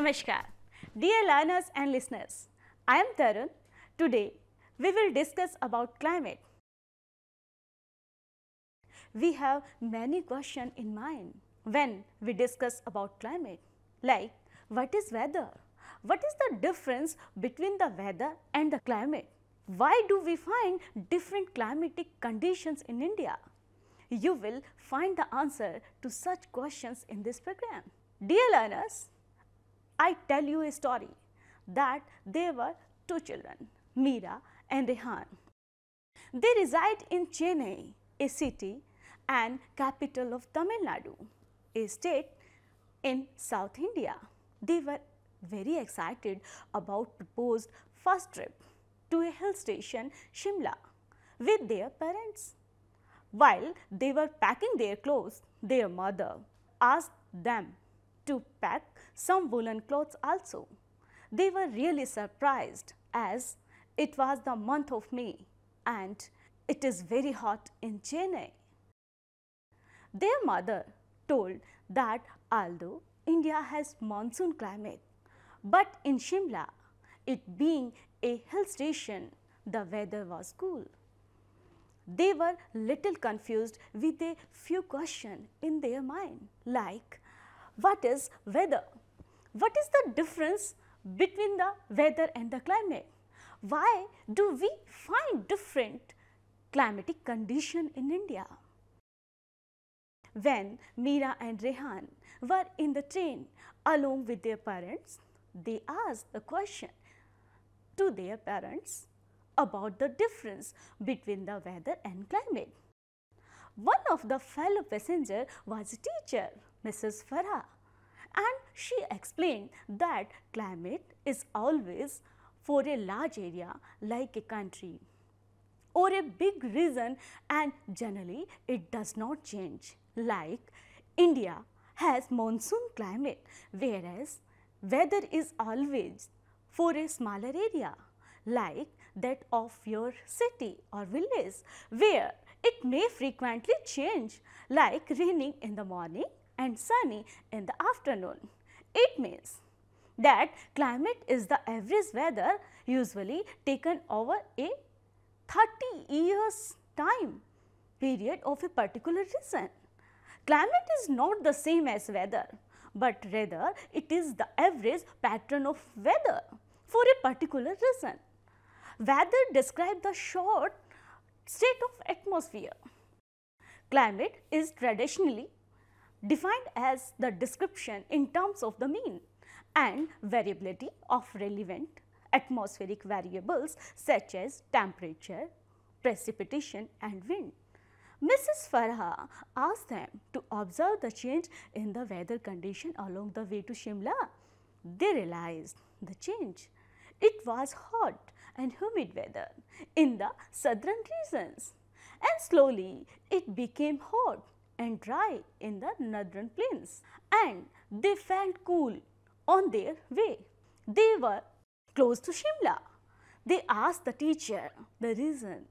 Namaskar, dear learners and listeners. I am Tarun. Today, we will discuss about climate. We have many questions in mind when we discuss about climate, like what is weather? What is the difference between the weather and the climate? Why do we find different climatic conditions in India? You will find the answer to such questions in this program. Dear learners, I tell you a story that there were two children, Meera and Rehan. They reside in Chennai, a city and capital of Tamil Nadu, a state in South India. They were very excited about proposed first trip to a hill station, Shimla, with their parents. While they were packing their clothes, their mother asked them to pack some woolen clothes also. They were really surprised as it was the month of May and it is very hot in Chennai. Their mother told that although India has monsoon climate, but in Shimla, it being a hill station, the weather was cool. They were little confused with a few questions in their mind like, what is weather? What is the difference between the weather and the climate? Why do we find different climatic conditions in India? When Meera and Rehan were in the train along with their parents, they asked the question to their parents about the difference between the weather and climate. One of the fellow passengers was a teacher, Mrs. Farah, and she explained that climate is always for a large area like a country or a big region, and generally it does not change. Like India has monsoon climate, whereas weather is always for a smaller area like that of your city or village, where it may frequently change, like raining in the morning and sunny in the afternoon. It means that climate is the average weather usually taken over a 30 years time period of a particular region. Climate is not the same as weather, but rather it is the average pattern of weather for a particular region. Weather describes the short state of atmosphere. Climate is traditionally defined as the description in terms of the mean and variability of relevant atmospheric variables such as temperature, precipitation and wind. Mrs. Farah asked them to observe the change in the weather condition along the way to Shimla. They realized the change. It was hot and humid weather in the southern regions, and slowly it became hot and dry in the northern plains, and they felt cool on their way. They were close to Shimla. They asked the teacher the reason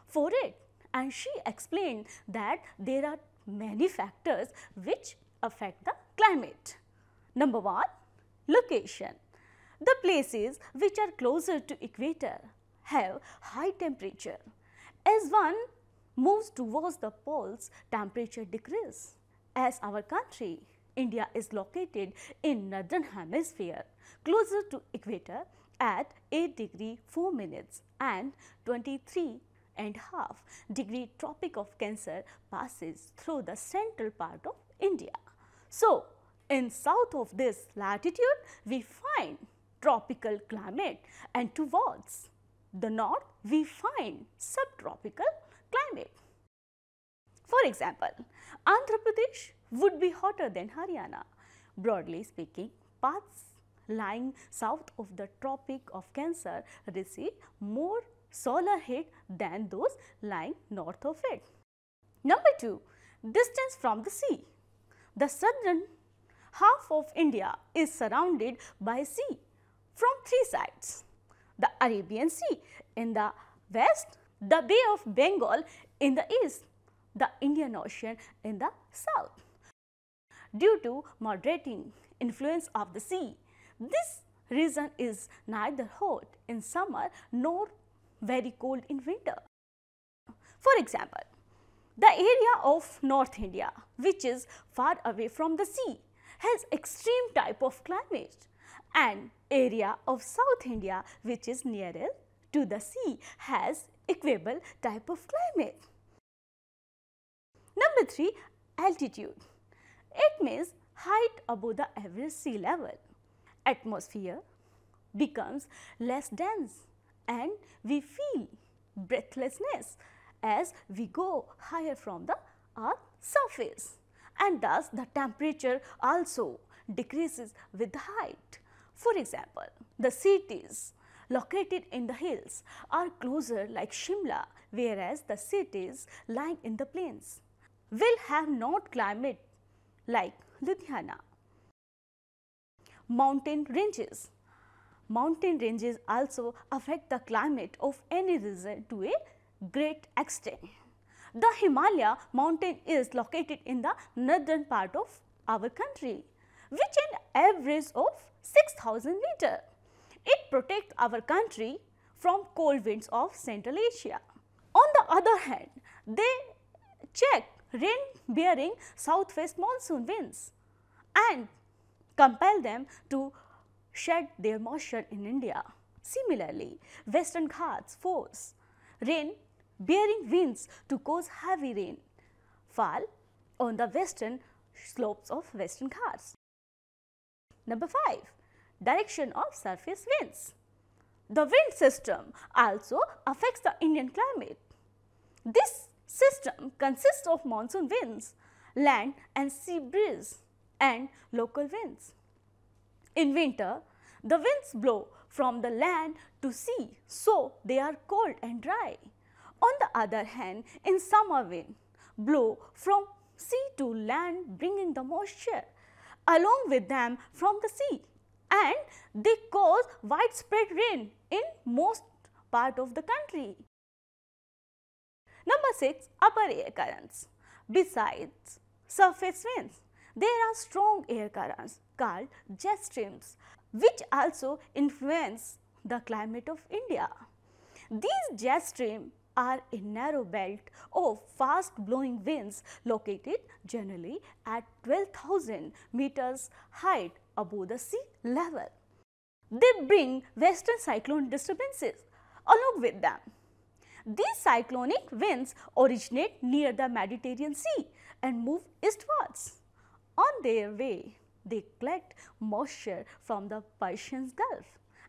for it, and she explained that there are many factors which affect the climate. Number 1, location. The places which are closer to equator have high temperature. As one moves towards the poles, temperature decreases. As our country, India is located in northern hemisphere, closer to equator at 8 degree 4 minutes and 23.5 degree Tropic of Cancer passes through the central part of India. So, in south of this latitude, we find tropical climate, and towards the north, we find subtropical climate. For example, Andhra Pradesh would be hotter than Haryana. Broadly speaking, parts lying south of the Tropic of Cancer receive more solar heat than those lying north of it. Number 2, distance from the sea. The southern half of India is surrounded by sea from 3 sides: the Arabian Sea in the west, the Bay of Bengal in the east, the Indian Ocean in the south. Due to moderating influence of the sea, This region is neither hot in summer nor very cold in winter. For example, the area of North India, which is far away from the sea, has extreme type of climate, and area of South India, which is nearer to the sea, has equable type of climate. Number 3, altitude. It means height above the average sea level. Atmosphere becomes less dense and we feel breathlessness as we go higher from the earth's surface, and thus the temperature also decreases with the height. For example, the cities located in the hills are closer like Shimla, whereas the cities lying in the plains will have not climate like Ludhiana. Mountain ranges. Mountain ranges also affect the climate of any region to a great extent. The Himalaya mountain is located in the northern part of our country, which an average of 6,000 meter. It protects our country from cold winds of Central Asia. On the other hand, they check rain-bearing southwest monsoon winds and compel them to shed their moisture in India. Similarly, Western Ghats force rain-bearing winds to cause heavy rainfall on the western slopes of Western Ghats. Number 5, direction of surface winds. The wind system also affects the Indian climate. This system consists of monsoon winds, land and sea breeze, and local winds. In winter, the winds blow from the land to sea, so they are cold and dry. On the other hand, in summer, wind blow from sea to land, bringing the moisture along with them from the sea, and they cause widespread rain in most part of the country. Number 6, upper air currents. Besides surface winds, there are strong air currents called jet streams, which also influence the climate of India. These jet streams are a narrow belt of fast blowing winds located generally at 12,000 meters height above the sea level. They bring western cyclone disturbances along with them. These cyclonic winds originate near the Mediterranean Sea and move eastwards. On their way, they collect moisture from the Persian Gulf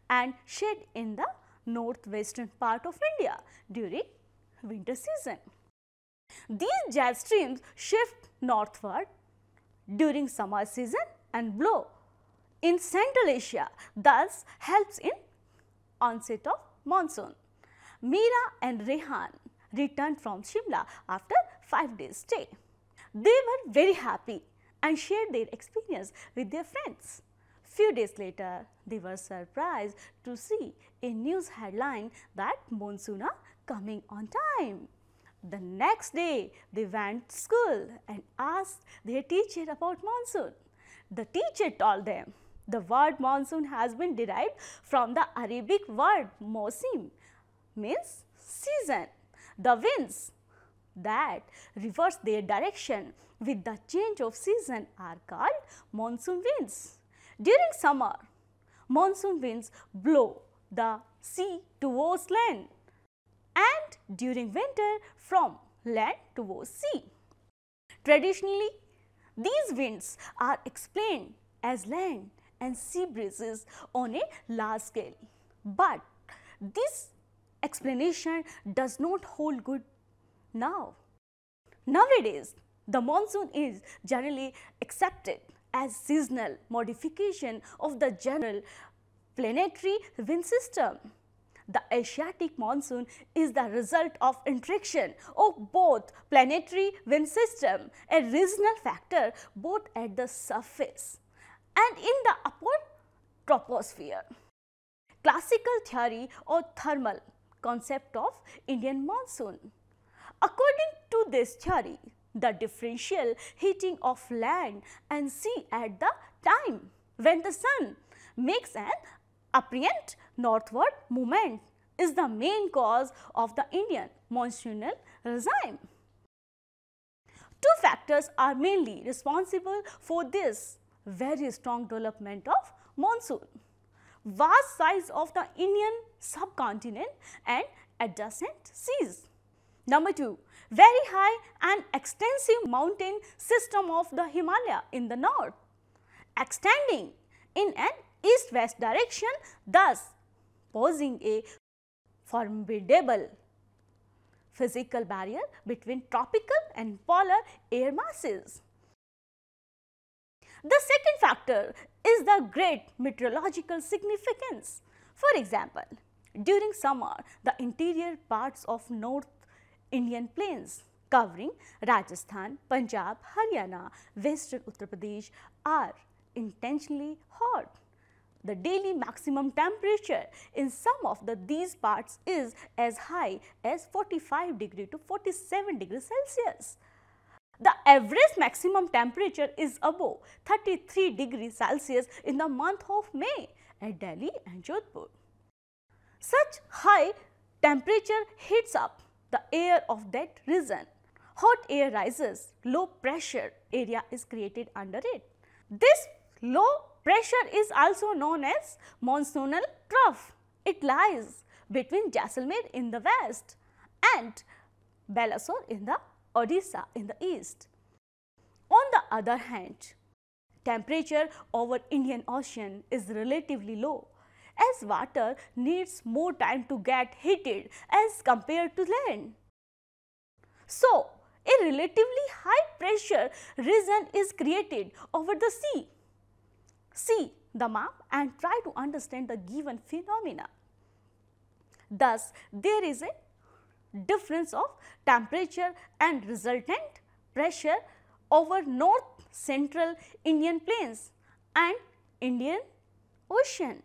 and shed in the northwestern part of India during winter season. These jet streams shift northward during summer season and blow in Central Asia, thus helps in onset of monsoon. Meera and Rehan returned from Shimla after 5 days stay. They were very happy and shared their experience with their friends. Few days later, they were surprised to see a news headline that monsoon are coming on time. The next day, they went to school and asked their teacher about monsoon. The teacher told them the word monsoon has been derived from the Arabic word mosim, means season. The winds that reverse their direction with the change of season are called monsoon winds. During summer, monsoon winds blow the sea towards land, and during winter from land towards sea. Traditionally, these winds are explained as land and sea breezes on a large scale, but this explanation does not hold good now. Nowadays, the monsoon is generally accepted as seasonal modification of the general planetary wind system. The Asiatic monsoon is the result of interaction of both planetary wind system, a regional factor both at the surface and in the upper troposphere. Classical theory or thermal concept of Indian monsoon. According to this theory, the differential heating of land and sea at the time when the sun makes an apparent northward movement is the main cause of the Indian monsoonal regime. Two factors are mainly responsible for this very strong development of monsoon: vast size of the Indian subcontinent and adjacent seas. Number 2, very high and extensive mountain system of the Himalaya in the north, extending in an east-west direction, thus posing a formidable physical barrier between tropical and polar air masses. The second factor is the great meteorological significance. For example, during summer, the interior parts of North Indian plains covering Rajasthan, Punjab, Haryana, Western Uttar Pradesh are intensely hot. The daily maximum temperature in some of these parts is as high as 45 degree to 47 degrees Celsius. The average maximum temperature is above 33 degrees Celsius in the month of May at Delhi and Jodhpur. Such high temperature heats up the air of that region. Hot air rises, low pressure area is created under it. This low pressure is also known as monsoonal trough. It lies between Jaisalmer in the west and Balasore in the Odisha in the east. On the other hand, temperature over Indian Ocean is relatively low, as water needs more time to get heated as compared to land. So, a relatively high pressure region is created over the sea. See the map and try to understand the given phenomena. Thus, there is a difference of temperature and resultant pressure over north central Indian plains and Indian Ocean.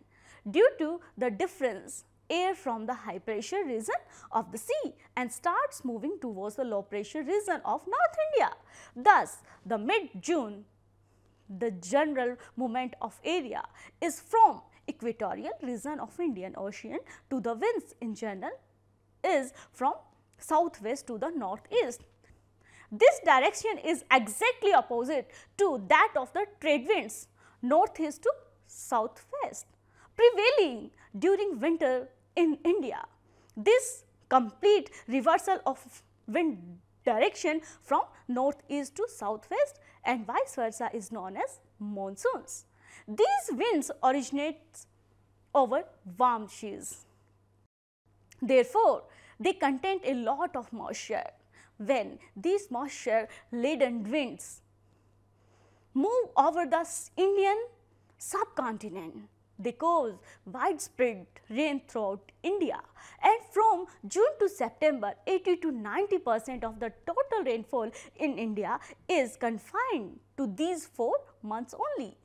Due to the difference, air from the high pressure region of the sea and starts moving towards the low pressure region of North India. Thus, the mid-June, the general movement of area is from equatorial region of Indian Ocean to the winds in general is from southwest to the northeast. This direction is exactly opposite to that of the trade winds northeast to southwest prevailing during winter in India. This complete reversal of wind direction from northeast to southwest and vice versa is known as monsoons. These winds originate over warm seas. Therefore, they contain a lot of moisture. When these moisture laden winds move over the Indian subcontinent, they cause widespread rain throughout India, and from June to September 80 to 90% of the total rainfall in India is confined to these 4 months only.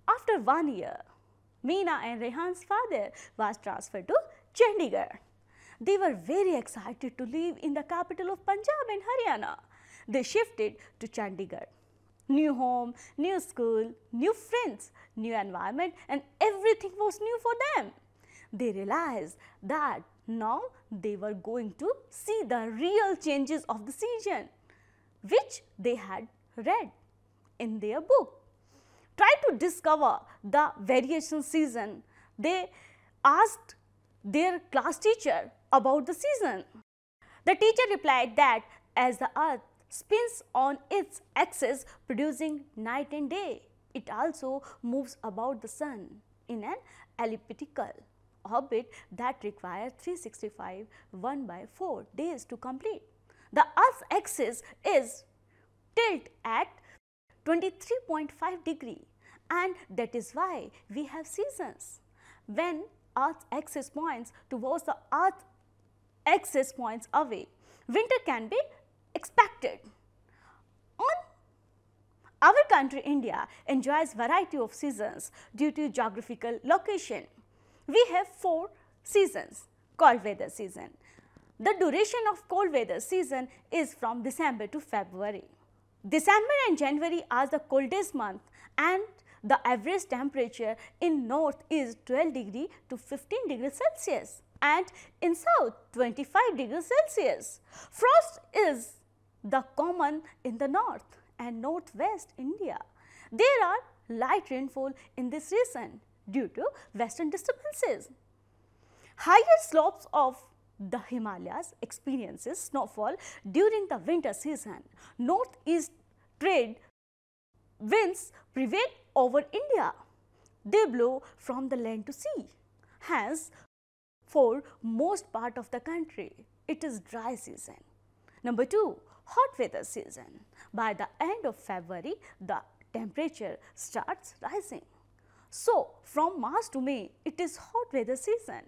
After 1 year, Meena and Rehan's father was transferred to Chandigarh. They were very excited to live in the capital of Punjab and Haryana. They shifted to Chandigarh. New home, new school, new friends, new environment, and everything was new for them. They realized that now they were going to see the real changes of the season, which they had read in their book. Try to discover the variation season. They asked their class teacher about the season. The teacher replied that as the earth spins on its axis producing night and day, it also moves about the sun in an elliptical orbit that requires 365 1/4 days to complete. The earth's axis is tilt at 23.5 degree, and that is why we have seasons. When earth's axis points towards the earth axis points away, winter can be expected. On our country, India enjoys variety of seasons due to geographical location. We have 4 seasons. Cold weather season. The duration of cold weather season is from December to February. December and January are the coldest month, and The average temperature in north is 12 degree to 15 degrees Celsius and in south 25 degrees Celsius. Frost is the common in the north and northwest India. There are light rainfall in this region due to western disturbances. Higher slopes of the Himalayas experiences snowfall during the winter season. Northeast trade winds prevail over India. They blow from the land to sea. Hence, for most part of the country, it is dry season. Number 2, hot weather season. By the end of February, the temperature starts rising. So, from March to May, it is hot weather season.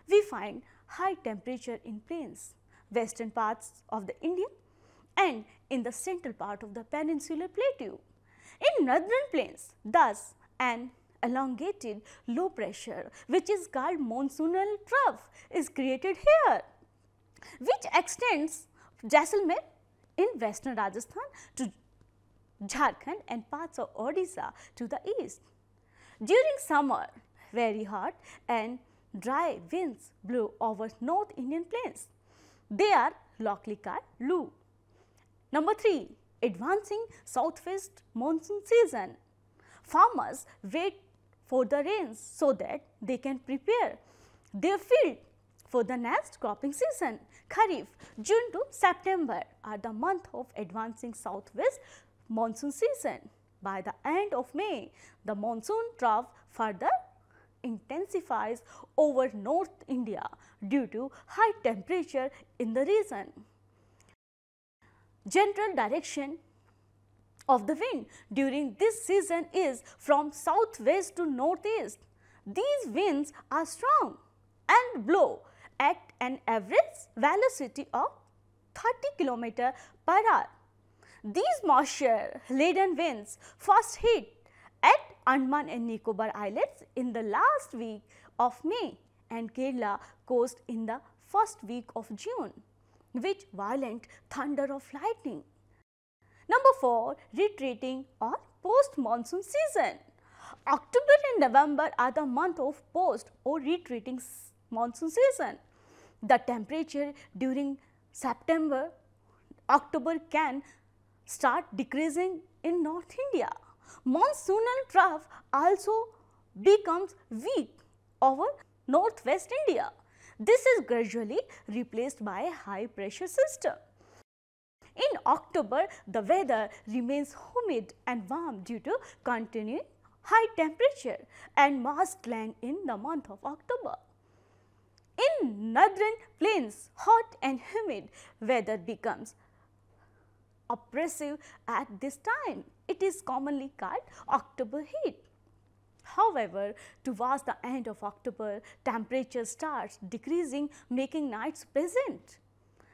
We find high temperature in plains, western parts of the India and in the central part of the peninsular plateau. In northern plains, thus an elongated low pressure which is called monsoonal trough is created here, which extends Jaisalmer in western Rajasthan to Jharkhand and parts of Odisha to the east. During summer, very hot and dry winds blow over North Indian plains. They are locally called Lu. Number 3, advancing southwest monsoon season. Farmers wait for the rains so that they can prepare their field for the next cropping season. Kharif, June to September are the month of advancing southwest monsoon season. By the end of May, the monsoon trough further intensifies over North India due to high temperature in the region. General direction of the wind during this season is from southwest to northeast. These winds are strong and blow at an average velocity of 30 km per hour. These moisture laden winds first hit at Andaman and Nicobar Islands in the last week of May and Kerala coast in the first week of June, with violent thunder of lightning. Number 4, retreating or post-monsoon season. October and November are the month of post or retreating monsoon season. The temperature during September, October can start decreasing in North India. Monsoonal trough also becomes weak over northwest India. This is gradually replaced by a high pressure system. In October, the weather remains humid and warm due to continuing high temperature and moist land in the month of October. In northern plains, hot and humid weather becomes oppressive at this time. It is commonly called October heat. However, towards the end of October, temperature starts decreasing, making nights pleasant.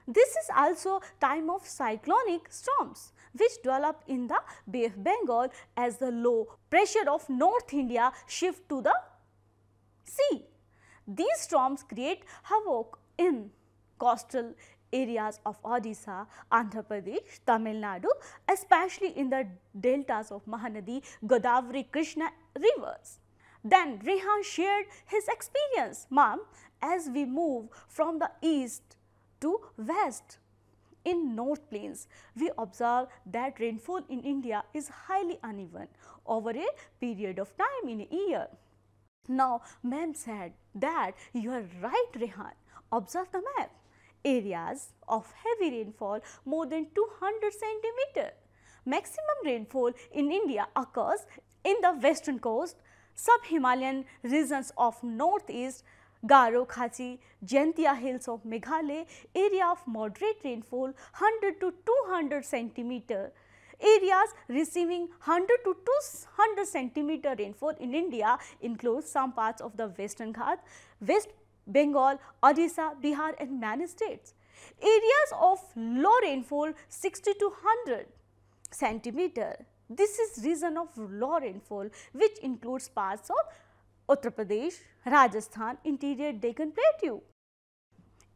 This is also time of cyclonic storms which develop in the Bay of Bengal as the low pressure of North India shift to the sea. These storms create havoc in coastal areas of Odisha, Andhra Pradesh, Tamil Nadu, especially in the deltas of Mahanadi, Godavari, Krishna rivers. Then Rehan shared his experience. Ma'am, as we move from the east to west in North Plains, we observe that rainfall in India is highly uneven over a period of time in a year. Now, ma'am said that you are right, Rehan. Observe the map. Areas of heavy rainfall more than 200 centimeter. Maximum rainfall in India occurs in the western coast, sub-Himalayan regions of northeast, Garo, Khachi, Jaintia hills of Meghalaya, area of moderate rainfall 100 to 200 centimeter. Areas receiving 100 to 200 centimeter rainfall in India include some parts of the Western Ghats, West Bengal, Odisha, Bihar and many states. Areas of low rainfall 60 to 100 centimeter. This is region of low rainfall which includes parts of Uttar Pradesh, Rajasthan, interior Deccan Plateau.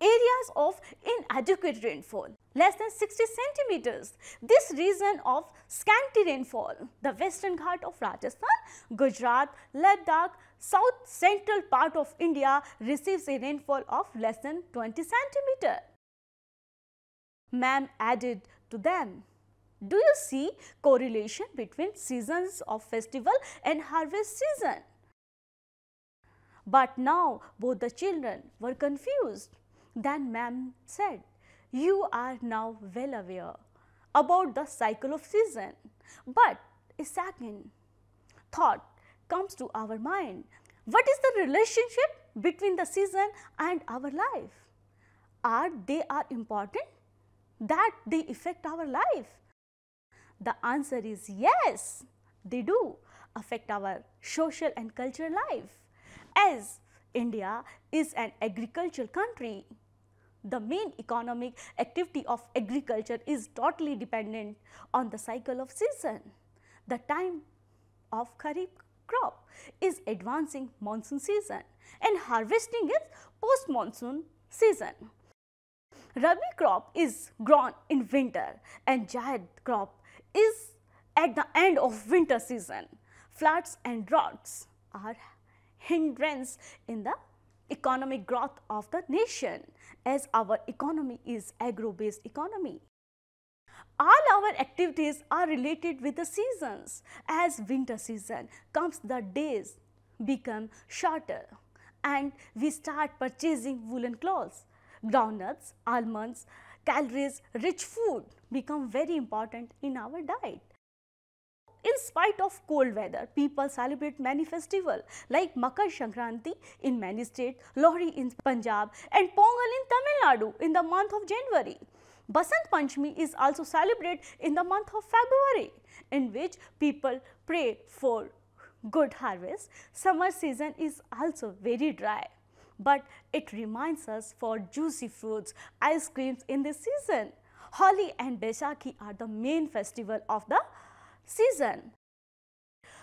areas of inadequate rainfall, less than 60 centimeters. This region of scanty rainfall, the Western Ghat of Rajasthan, Gujarat, Ladakh, south central part of India receives a rainfall of less than 20 centimeter. Ma'am added to them, do you see correlation between seasons of festival and harvest season? But now both the children were confused. Then ma'am said, you are now well aware about the cycle of season. But a second thought comes to our mind. What is the relationship between the season and our life? Are they important that they affect our life? The answer is yes, they do affect our social and cultural life. As India is an agricultural country, the main economic activity of agriculture is totally dependent on the cycle of season. The time of Kharif crop is advancing monsoon season and harvesting is post-monsoon season. Rabi crop is grown in winter and Zaid crop is at the end of winter season. Floods and droughts are hindrance in the economic growth of the nation, as our economy is agro-based economy. All our activities are related with the seasons. As winter season comes, the days become shorter and we start purchasing woolen clothes. Groundnuts, almonds, calories rich food become very important in our diet. In spite of cold weather, people celebrate many festivals like Makar Sankranti in many states, Lohri in Punjab and Pongal in Tamil Nadu in the month of January. Basant Panchami is also celebrated in the month of February, in which people pray for good harvest. Summer season is also very dry, but it reminds us for juicy fruits, ice creams in this season. Holi and Baisakhi are the main festival of the season.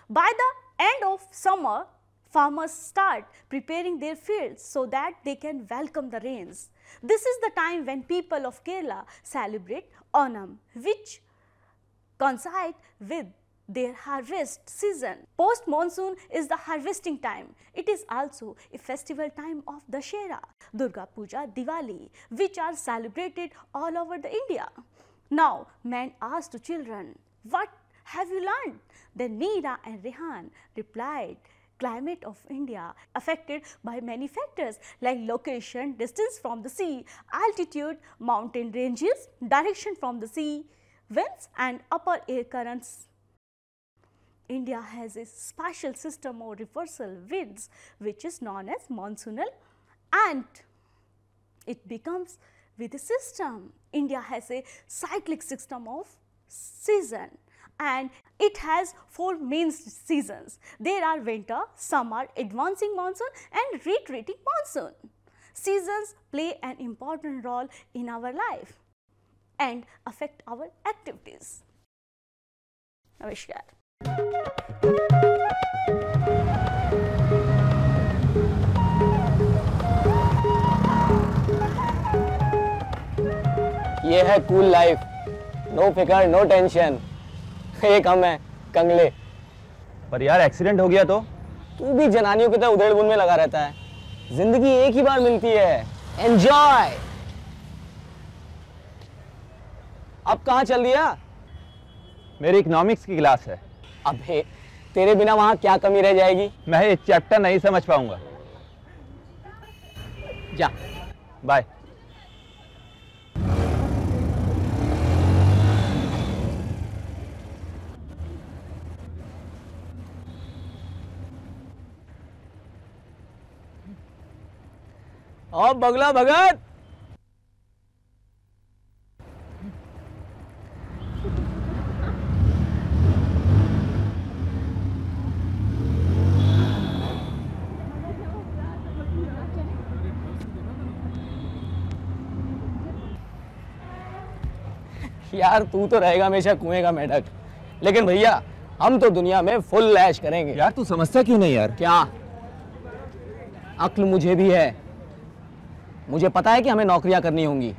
By the end of summer, farmers start preparing their fields so that they can welcome the rains. This is the time when people of Kerala celebrate Onam, which coincides with their harvest season. Post monsoon is the harvesting time. It is also a festival time of Dussehra, Durga Puja, Diwali, which are celebrated all over the India. Now, man asked to children, what have you learned? Then Meera and Rehan replied, climate of India affected by many factors like location, distance from the sea, altitude, mountain ranges, direction from the sea, winds and upper air currents. India has a special system of reversal winds which is known as monsoonal, and it becomes with a system. India has a cyclic system of season and it has 4 main seasons. There are winter, summer, advancing monsoon and retreating monsoon. Seasons play an important role in our life and affect our activities. Namaskar. ये है cool life, no फिकर no tension. एक हम है कंगले। पर यार accident हो गया तो? तू भी जनानियों की तरह उधेड़-बुन में लगा रहता है। जिंदगी एक ही बार मिलती है, एंजॉय। अब कहाँ चल दिया? मेरी इकोनॉमिक्स की क्लास है। अबे तेरे बिना वहां क्या कमी रह जाएगी? मैं ये चैप्टर नहीं समझ पाऊंगा। जा, बाय। और बगला भगत। यार तू तो रहेगा हमेशा कुएं का मेढक, लेकिन भैया हम तो दुनिया में फुल ऐश करेंगे। यार तू समझता क्यों नहीं यार? क्या? अक्ल मुझे भी है, मुझे पता है कि हमें नौकरियां करनी होंगी।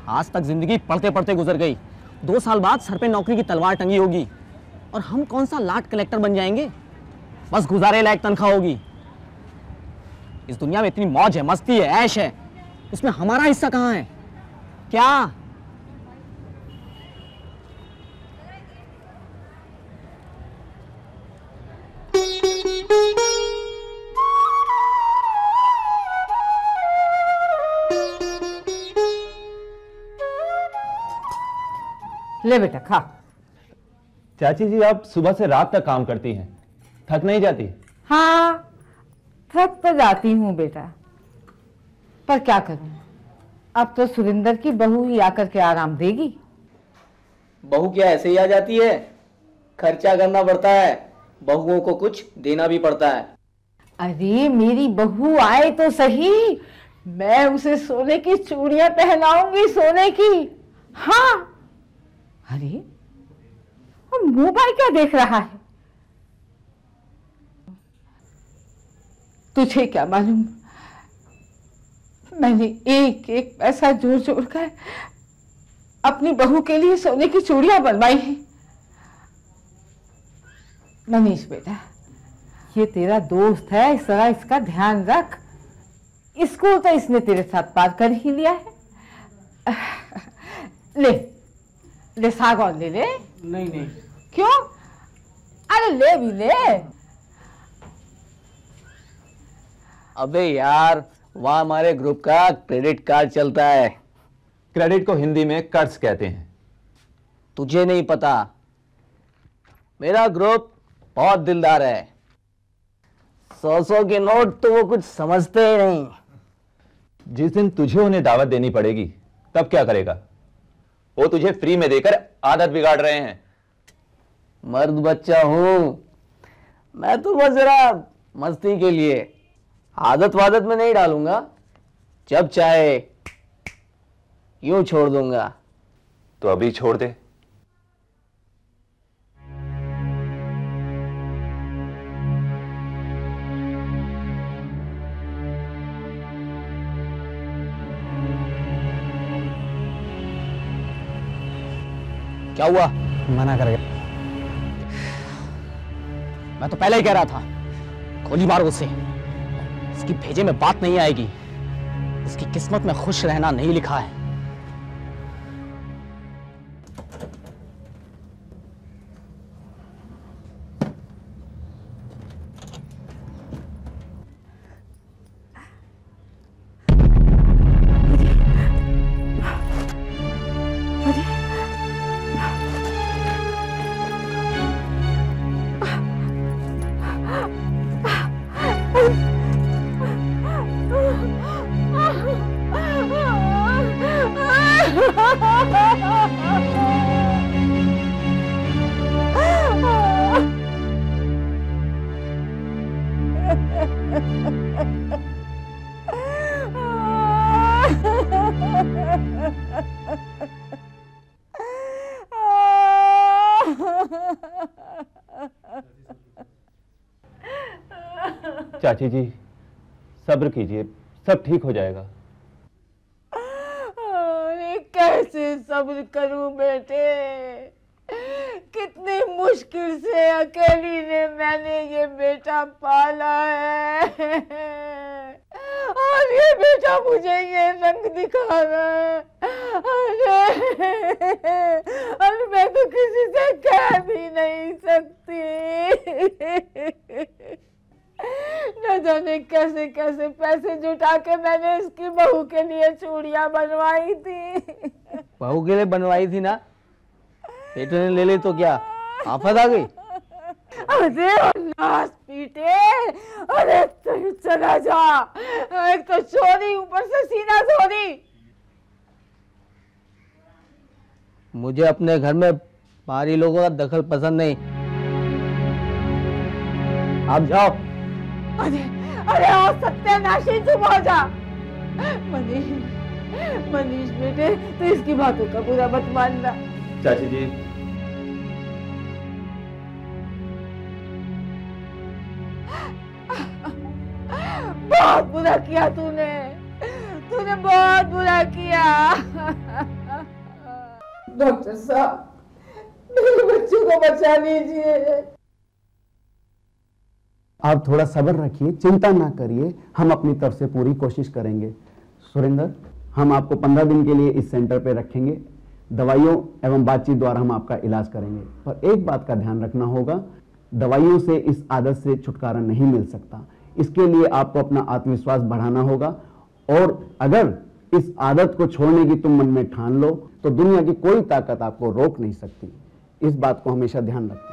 आज तक जिंदगी पढ़ते पढ़ते गुजर गई, 2 साल बाद सर पे नौकरी की तलवार टंगी होगी और हम कौन सा लाट कलेक्टर बन जाएंगे, बस गुजारे लायक तनख्वाह होगी। इस दुनिया में इतनी मौज है, मस्ती है, ऐश है, उसमें हमारा हिस्सा कहाँ है? क्या? ले बेटा खा। चाची जी, आप सुबह से रात तक काम करती हैं, थक नहीं जाती? हाँ, थक तो जाती हूँ बेटा, पर क्या करूँ, अब तो सुरिंदर की बहू ही आकर के आराम देगी। बहू क्या ऐसे ही आ जाती है? खर्चा करना पड़ता है, बहुओं को कुछ देना भी पड़ता है। अरे मेरी बहू आए तो सही, मैं उसे सोने की चूड़ियां पहनाऊंगी, सोने की। हाँ, अरे मोबाइल क्या देख रहा है? तुझे क्या मालूम, मैंने एक एक पैसा जोड़ जोड़ कर अपनी बहू के लिए सोने की चूड़ियां बनवाई हैं। मनीष बेटा, ये तेरा दोस्त है, इस तरह इसका ध्यान रख। स्कूल तो इसने तेरे साथ पार कर ही लिया है। ले ले सागौन ले ले। नहीं नहीं। क्यों? अरे ले भी ले। अबे यार, वहाँ हमारे ग्रुप का क्रेडिट कार्ड चलता है। क्रेडिट को हिंदी में कर्ज कहते हैं। तुझे नहीं पता, मेरा ग्रुप बहुत दिलदार है। 100 के नोट तो वो कुछ समझते ही नहीं। जिस दिन तुझे उन्हें दावत देनी पड़ेगी तब क्या करेगा? वो तुझे फ्री में देकर आदत बिगाड़ रहे हैं। मर्द बच्चा हूं मैं, तो बस जरा मस्ती के लिए, आदत वादत में नहीं डालूंगा, जब चाहे यूं छोड़ दूंगा। तो अभी छोड़ दे। क्या हुआ? मना कर गया। मैं तो पहले ही कह रहा था, गोली मारो उसे। उसकी भेजे में बात नहीं आएगी, उसकी किस्मत में खुश रहना नहीं लिखा है। चाची जी, सब्र कीजिए, सब ठीक हो जाएगा। अरे कैसे सब्र करूं बेटे, कितनी मुश्किल से अकेली ने मैंने ये बेटा पाला है, और ये बेटा मुझे ये रंग दिखा रहा है। अरे मैं तो किसी से कह भी नहीं सकती। न जाने कैसे कैसे पैसे जुटा के मैंने इसकी बहू के लिए चूड़ियां बनवाई थी। बहू के लिए बनवाई थी ना, बेटे ने ले ली तो क्या आफत आ गई? अरे नास पीटे, अरे तू चला जा, एक तो चोरी, ऊपर से सीना चोरी। मुझे अपने घर में बाहरी लोगों का दखल पसंद नहीं, आप जाओ। अरे अरे और सत्यानाशी, चुप हो जा। मनीष, मनीष बेटे, तू इसकी बातों का बुरा मत मानना। चाची जी, बहुत बुरा किया तूने, मैंने बहुत बुरा किया। डॉक्टर साहब, मेरे बच्चों को बचा लीजिए। आप थोड़ा सब्र रखिए, चिंता ना करिए, हम अपनी तरफ से पूरी कोशिश करेंगे। सुरेंद्र, हम आपको 15 दिन के लिए इस सेंटर पे रखेंगे। दवाइयों एवं बातचीत द्वारा हम आपका इलाज करेंगे, पर एक बात का ध्यान रखना होगा, दवाइयों से इस आदत से छुटकारा नहीं मिल सकता। इसके लिए आपको अपना आत्मविश्वास बढ़ाना होगा, और अगर इस आदत को छोड़ने की तुम मन में ठान लो तो दुनिया की कोई ताकत आपको रोक नहीं सकती। इस बात को हमेशा ध्यान रखना।